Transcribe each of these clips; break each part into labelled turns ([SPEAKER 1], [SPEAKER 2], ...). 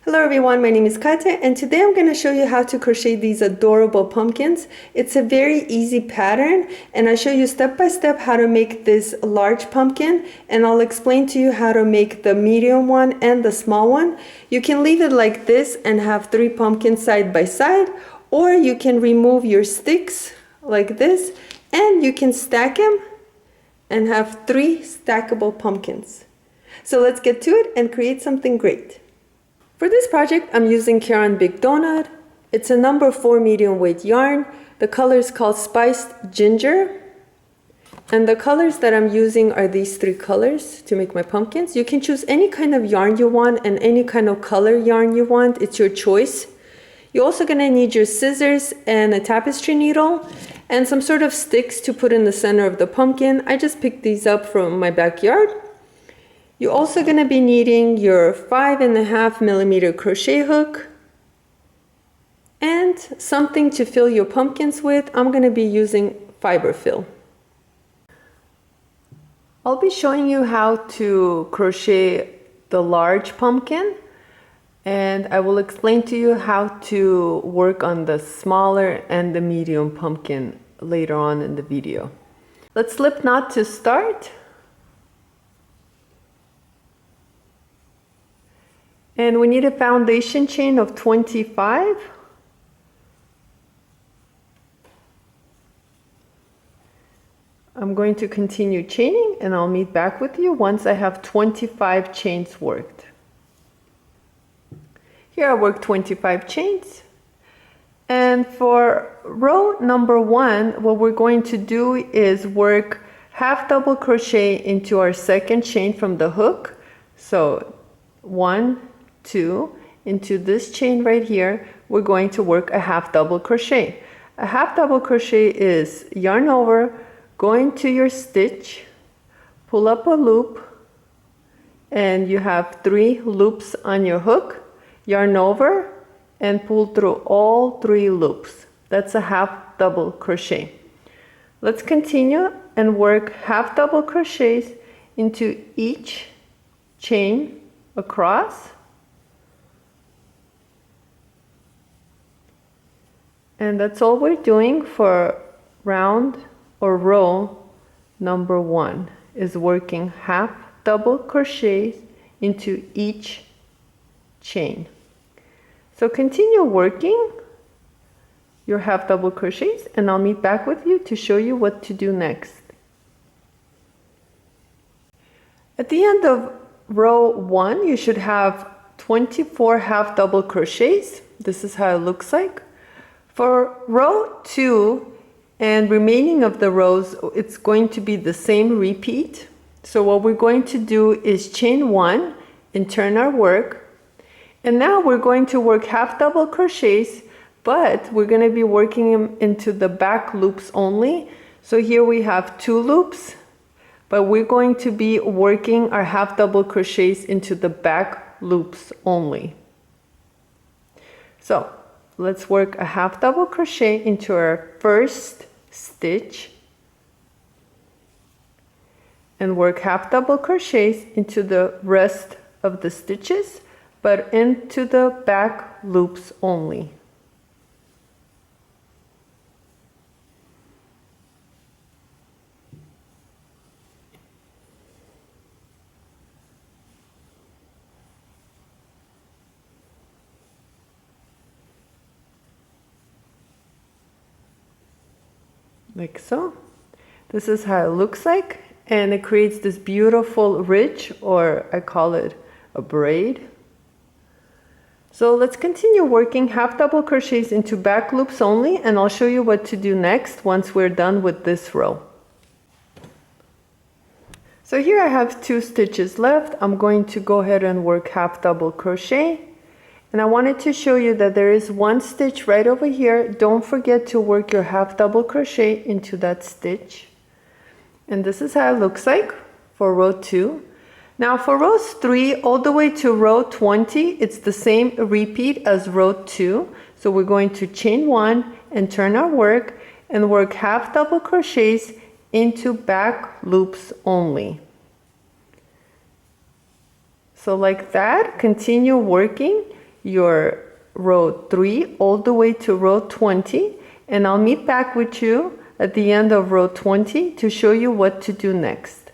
[SPEAKER 1] Hello everyone, my name is Katya and today I'm going to show you how to crochet these adorable pumpkins. It's a very easy pattern and I show you step by step how to make this large pumpkin, and I'll explain to you how to make the medium one and the small one. You can leave it like this and have 3 pumpkins side by side, or you can remove your sticks like this and you can stack them and have 3 stackable pumpkins. So let's get to it and create something great. For this project, I'm using Caron Big Donut. It's a number 4 medium weight yarn. The color is called Spiced Ginger. And the colors that I'm using are these 3 colors to make my pumpkins. You can choose any kind of yarn you want and any kind of color yarn you want. It's your choice. You're also going to need your scissors and a tapestry needle and some sort of sticks to put in the center of the pumpkin. I just picked these up from my backyard. You're also going to be needing your 5.5mm crochet hook and something to fill your pumpkins with. I'm going to be using fiber fill. I'll be showing you how to crochet the large pumpkin, and I will explain to you how to work on the smaller and the medium pumpkin later on in the video. Let's slip knot to start. And we need a foundation chain of 25. I'm going to continue chaining and I'll meet back with you once I have 25 chains worked. Here I worked 25 chains. And for row number 1, what we're going to do is work half double crochet into our second chain from the hook. So 1, 2, into this chain right here, we're going to work a half double crochet. A half double crochet is yarn over, go into your stitch, pull up a loop, and you have 3 loops on your hook, yarn over, and pull through all 3 loops. That's a half double crochet. Let's continue and work half double crochets into each chain across. And that's all we're doing for round or row number 1, is working half double crochets into each chain. So continue working your half double crochets and I'll meet back with you to show you what to do next. At the end of row 1, you should have 24 half double crochets. This is how it looks like. For row 2 and remaining of the rows, it's going to be the same repeat. So what we're going to do is chain 1 and turn our work. And now we're going to work half double crochets, but we're going to be working them into the back loops only. So here we have 2 loops, but we're going to be working our half double crochets into the back loops only. So let's work a half double crochet into our first stitch and work half double crochets into the rest of the stitches, but into the back loops only. Like so. This is how it looks like, and it creates this beautiful ridge, or I call it a braid. So let's continue working half double crochets into back loops only, and I'll show you what to do next once we're done with this row. So here I have 2 stitches left. I'm going to go ahead and work half double crochet. And I wanted to show you that there is 1 stitch right over here. Don't forget to work your half double crochet into that stitch. And this is how it looks like for row 2. Now for rows 3 all the way to row 20, it's the same repeat as row 2. So we're going to chain 1 and turn our work and work half double crochets into back loops only. So like that, continue working your row 3 all the way to row 20, and I'll meet back with you at the end of row 20 to show you what to do next.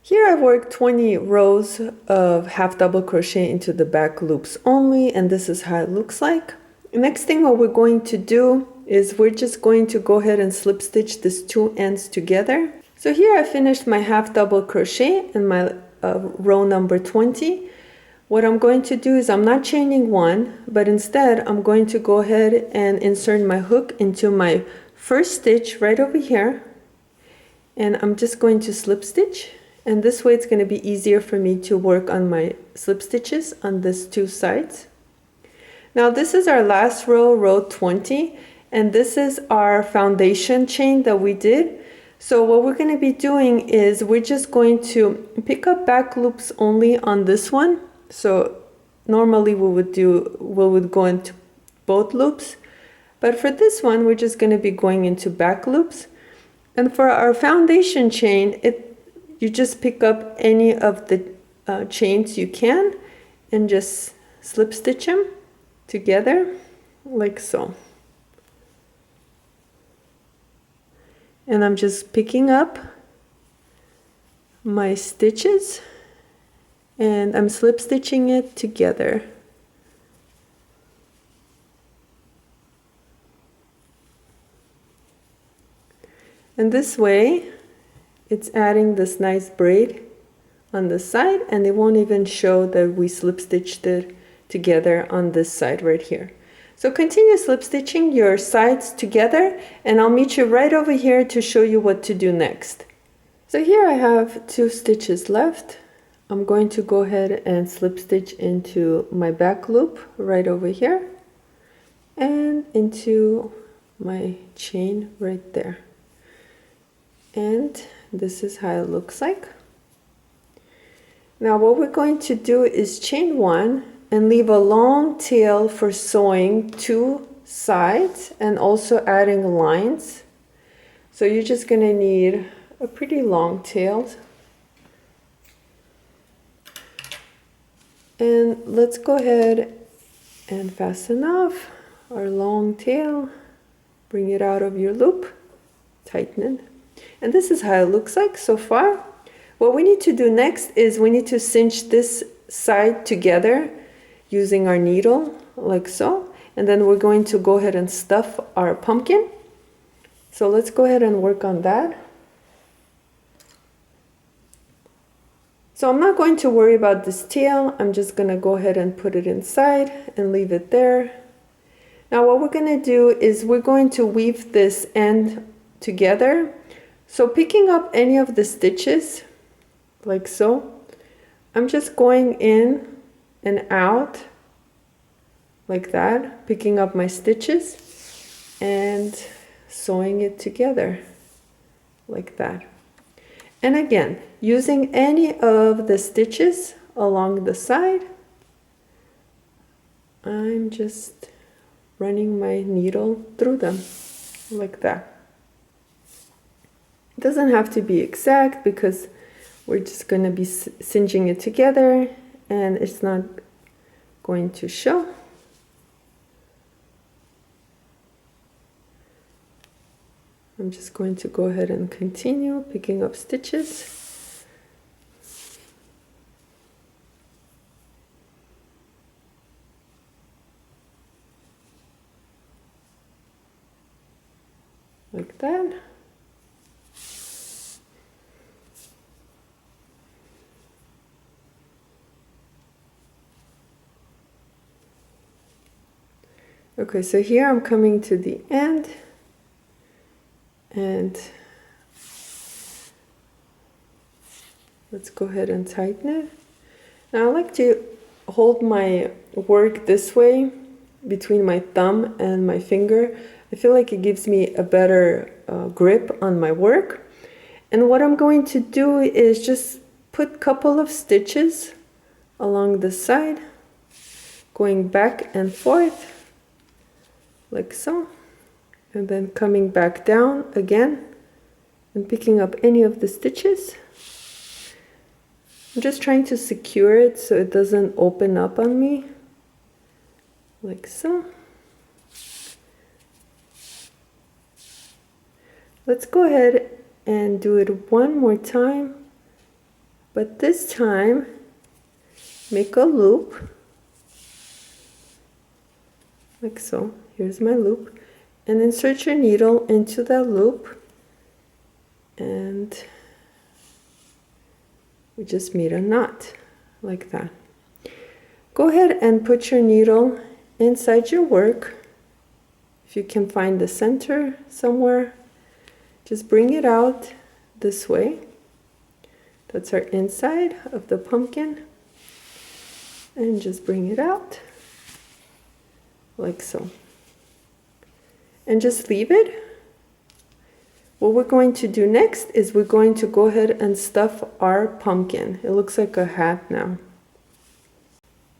[SPEAKER 1] Here I've worked 20 rows of half double crochet into the back loops only, and this is how it looks like. Next thing what we're going to do is we're just going to go ahead and slip stitch these two ends together. So here I finished my half double crochet in my row number 20. What I'm going to do is I'm not chaining one, but instead I'm going to go ahead and insert my hook into my first stitch right over here, and I'm just going to slip stitch, and this way it's going to be easier for me to work on my slip stitches on these two sides. Now this is our last row, row 20, and this is our foundation chain that we did. So what we're going to be doing is we're just going to pick up back loops only on this one. So normally we would go into both loops, but for this one we're just going to be going into back loops. And for our foundation chain, you just pick up any of the chains you can and just slip stitch them together like so. And I'm just picking up my stitches and I'm slip stitching it together. And this way it's adding this nice braid on the side, and it won't even show that we slip stitched it together on this side right here. So continue slip stitching your sides together, and I'll meet you right over here to show you what to do next. So here I have 2 stitches left. I'm going to go ahead and slip stitch into my back loop right over here and into my chain right there. And this is how it looks like. Now what we're going to do is chain 1 and leave a long tail for sewing 2 sides and also adding lines. So you're just going to need a pretty long tail. And let's go ahead and fasten off our long tail. Bring it out of your loop, tighten it. And this is how it looks like so far. What we need to do next is we need to cinch this side together using our needle like so, and then we're going to go ahead and stuff our pumpkin. So let's go ahead and work on that. So I'm not going to worry about this tail. I'm just going to go ahead and put it inside and leave it there. Now what we're going to do is we're going to weave this end together. So picking up any of the stitches like so, I'm just going in and out like that, picking up my stitches and sewing it together like that. And again, using any of the stitches along the side, I'm just running my needle through them like that. It doesn't have to be exact because we're just going to be singeing it together and it's not going to show. I'm just going to go ahead and continue picking up stitches. Like that. Okay, so here I'm coming to the end, and let's go ahead and tighten it. Now I like to hold my work this way between my thumb and my finger. I feel like it gives me a better grip on my work. And what I'm going to do is just put a couple of stitches along the side, going back and forth like so, and then coming back down again and picking up any of the stitches. I'm just trying to secure it so it doesn't open up on me like so. Let's go ahead and do it one more time, but this time make a loop like so. Here's my loop, and insert your needle into that loop, and we just made a knot like that. Go ahead and put your needle inside your work. If you can find the center somewhere, just bring it out this way. That's our inside of the pumpkin. And just bring it out like so. And just leave it. What we're going to do next is we're going to go ahead and stuff our pumpkin. It looks like a hat now.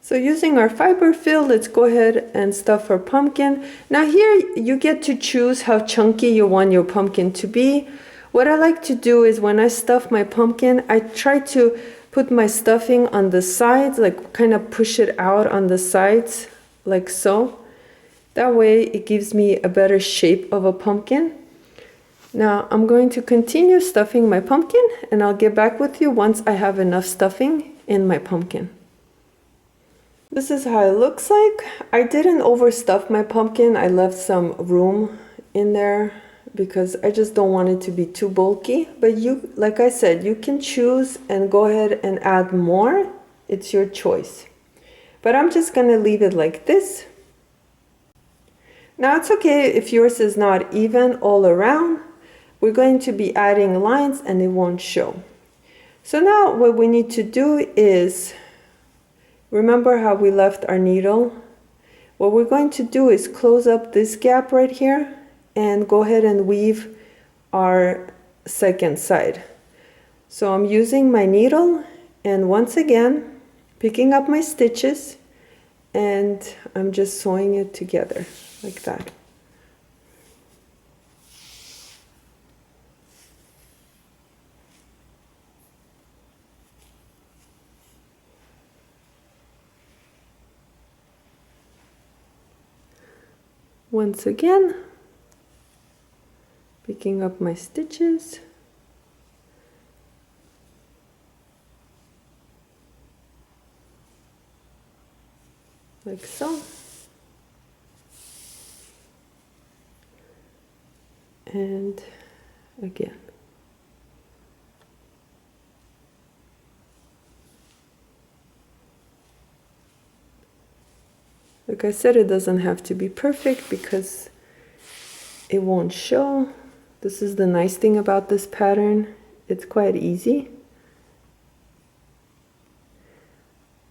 [SPEAKER 1] So using our fiber fill, let's go ahead and stuff our pumpkin. Now here you get to choose how chunky you want your pumpkin to be. What I like to do is when I stuff my pumpkin, I try to put my stuffing on the sides, like kind of push it out on the sides, like so. That way it gives me a better shape of a pumpkin. Now I'm going to continue stuffing my pumpkin, and I'll get back with you once I have enough stuffing in my pumpkin. This is how it looks like. I didn't overstuff my pumpkin. I left some room in there because I just don't want it to be too bulky. But you, like I said, you can choose and go ahead and add more. It's your choice. But I'm just gonna leave it like this. Now it's okay if yours is not even all around. We're going to be adding lines and it won't show. So now what we need to do is, remember how we left our needle? What we're going to do is close up this gap right here and go ahead and weave our second side. So I'm using my needle and once again picking up my stitches, and I'm just sewing it together like that. Once again, picking up my stitches. Like so. And again. Like I said, it doesn't have to be perfect because it won't show. This is the nice thing about this pattern. It's quite easy.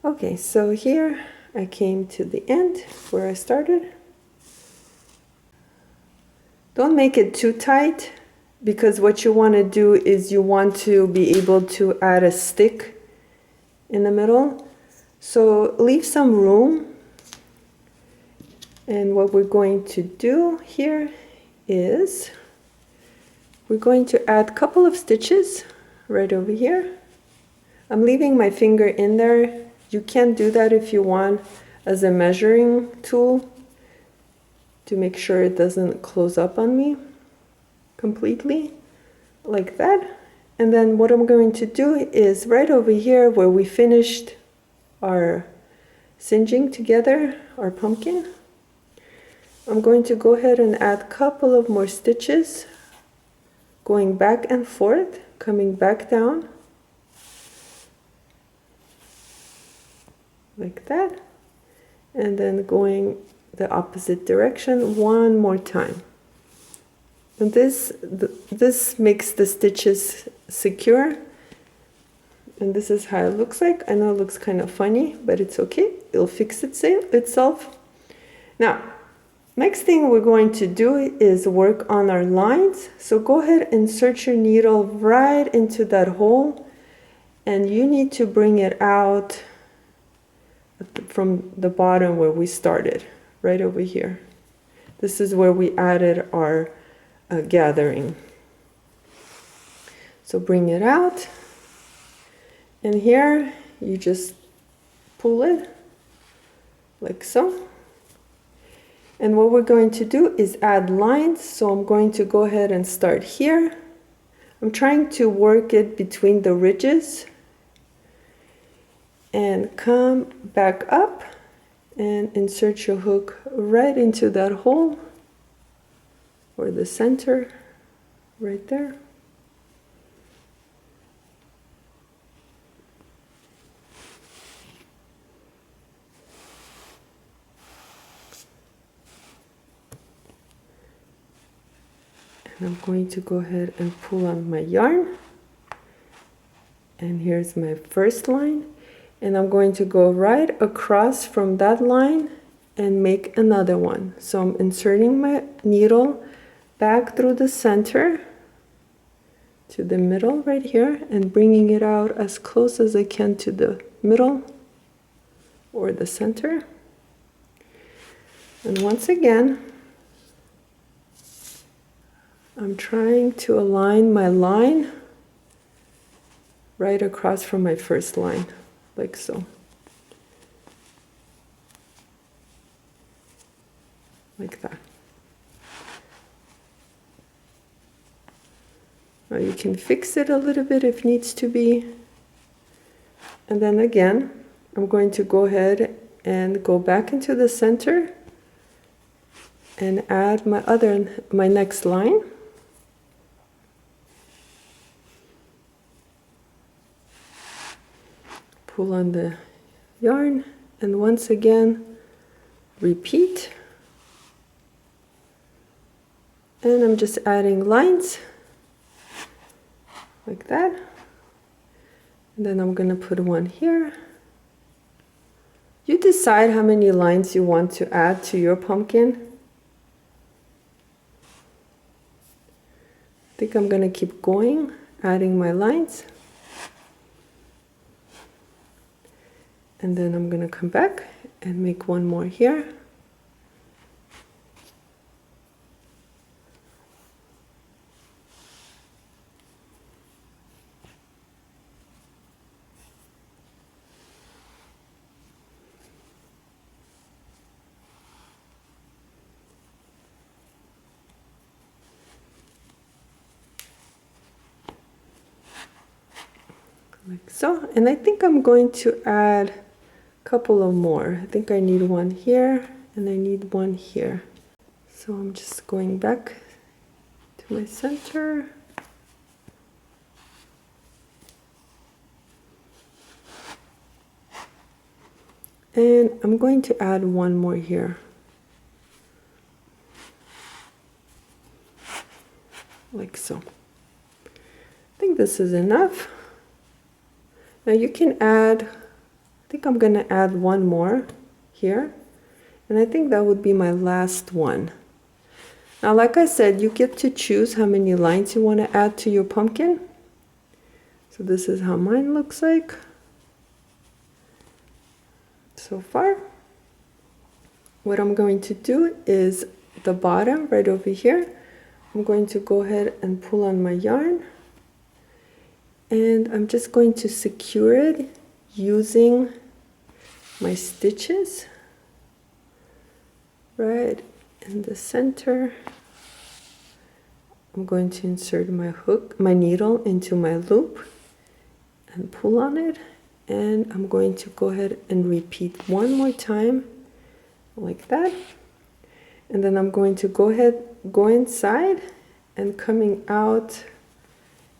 [SPEAKER 1] Okay, so here I came to the end where I started. Don't make it too tight, because what you want to do is you want to be able to add a stick in the middle. So leave some room. And what we're going to do here is we're going to add a couple of stitches right over here. I'm leaving my finger in there. You can do that if you want as a measuring tool to make sure it doesn't close up on me completely, like that. And then what I'm going to do is right over here where we finished our singeing together, our pumpkin, I'm going to go ahead and add a couple of more stitches, going back and forth, coming back down, like that, and then going the opposite direction one more time. And this makes the stitches secure, and this is how it looks like. I know it looks kind of funny, but it's okay. It'll fix itself. Now, next thing we're going to do is work on our lines. So go ahead and insert your needle right into that hole, and you need to bring it out from the bottom where we started, right over here. This is where we added our gathering. So bring it out, and here you just pull it like so. And what we're going to do is add lines. So I'm going to go ahead and start here. I'm trying to work it between the ridges and come back up and insert your hook right into that hole or the center right there. And I'm going to go ahead and pull on my yarn. And here's my first line. And I'm going to go right across from that line and make another one. So I'm inserting my needle back through the center to the middle right here and bringing it out as close as I can to the middle or the center. And once again, I'm trying to align my line right across from my first line, like so. Like that. Now you can fix it a little bit if needs to be. And then again, I'm going to go ahead and go back into the center and add my next line. Pull on the yarn and once again repeat. And I'm just adding lines like that. And then I'm going to put one here. You decide how many lines you want to add to your pumpkin. I think I'm going to keep going, adding my lines. And then I'm going to come back and make one more here. Like so. And I think I'm going to add couple of more. I think I need one here and I need one here. So I'm just going back to my center. And I'm going to add one more here. Like so. I think this is enough. Now you can add, I think I'm going to add one more here. And I think that would be my last one. Now, like I said, you get to choose how many lines you want to add to your pumpkin. So this is how mine looks like so far. What I'm going to do is the bottom right over here. I'm going to go ahead and pull on my yarn. And I'm just going to secure it using my stitches right in the center. I'm going to insert my needle into my loop and pull on it. And I'm going to go ahead and repeat one more time like that. And then I'm going to go inside and coming out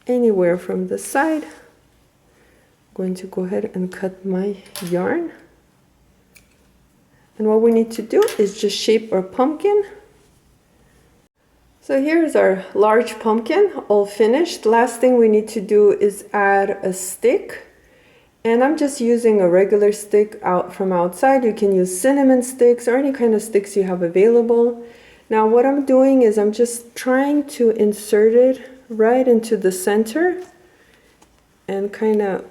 [SPEAKER 1] anywhere from the side. I'm going to go ahead and cut my yarn. And what we need to do is just shape our pumpkin. So here's our large pumpkin all finished. Last thing we need to do is add a stick. And I'm just using a regular stick out from outside. You can use cinnamon sticks or any kind of sticks you have available. Now what I'm doing is I'm just trying to insert it right into the center and kind of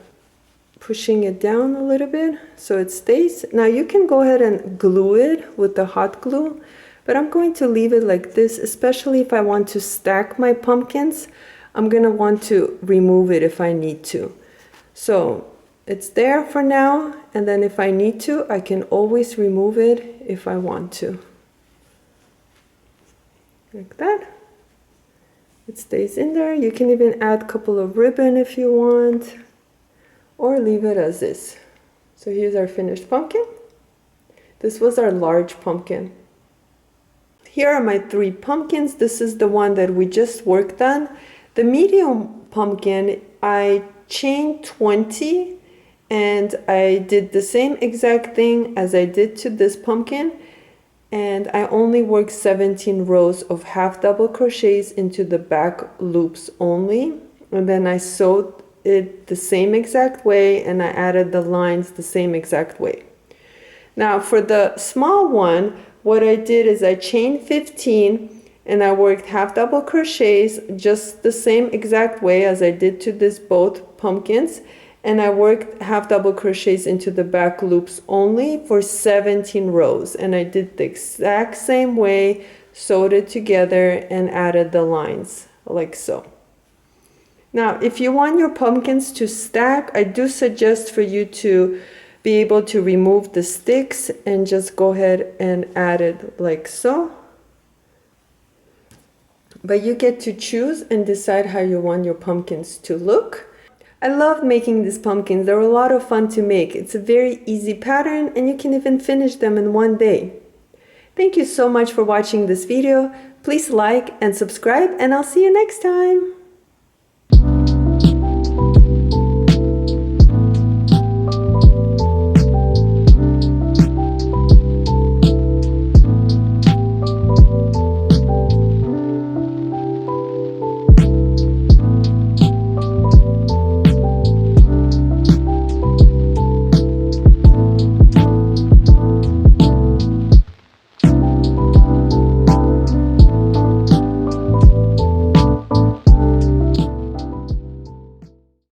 [SPEAKER 1] pushing it down a little bit so it stays. Now you can go ahead and glue it with the hot glue, but I'm going to leave it like this, especially if I want to stack my pumpkins. I'm going to want to remove it if I need to. So it's there for now, and then if I need to, I can always remove it if I want to. like that. It stays in there. You can even add a couple of ribbon if you want, or leave it as is. So here's our finished pumpkin. This was our large pumpkin. Here are my 3 pumpkins. This is the one that we just worked on. The medium pumpkin, I chained 20 and I did the same exact thing as I did to this pumpkin, and I only worked 17 rows of half double crochets into the back loops only, and then I sewed it the same exact way and I added the lines the same exact way. Now for the small one, what I did is I chained 15 and I worked half double crochets just the same exact way as I did to this both pumpkins, and I worked half double crochets into the back loops only for 17 rows, and I did the exact same way, sewed it together and added the lines like so. Now if you want your pumpkins to stack, I do suggest for you to be able to remove the sticks and just go ahead and add it like so. But you get to choose and decide how you want your pumpkins to look. I loved making these pumpkins. They were a lot of fun to make. It's a very easy pattern and you can even finish them in one day. Thank you so much for watching this video. Please like and subscribe, and I'll see you next time.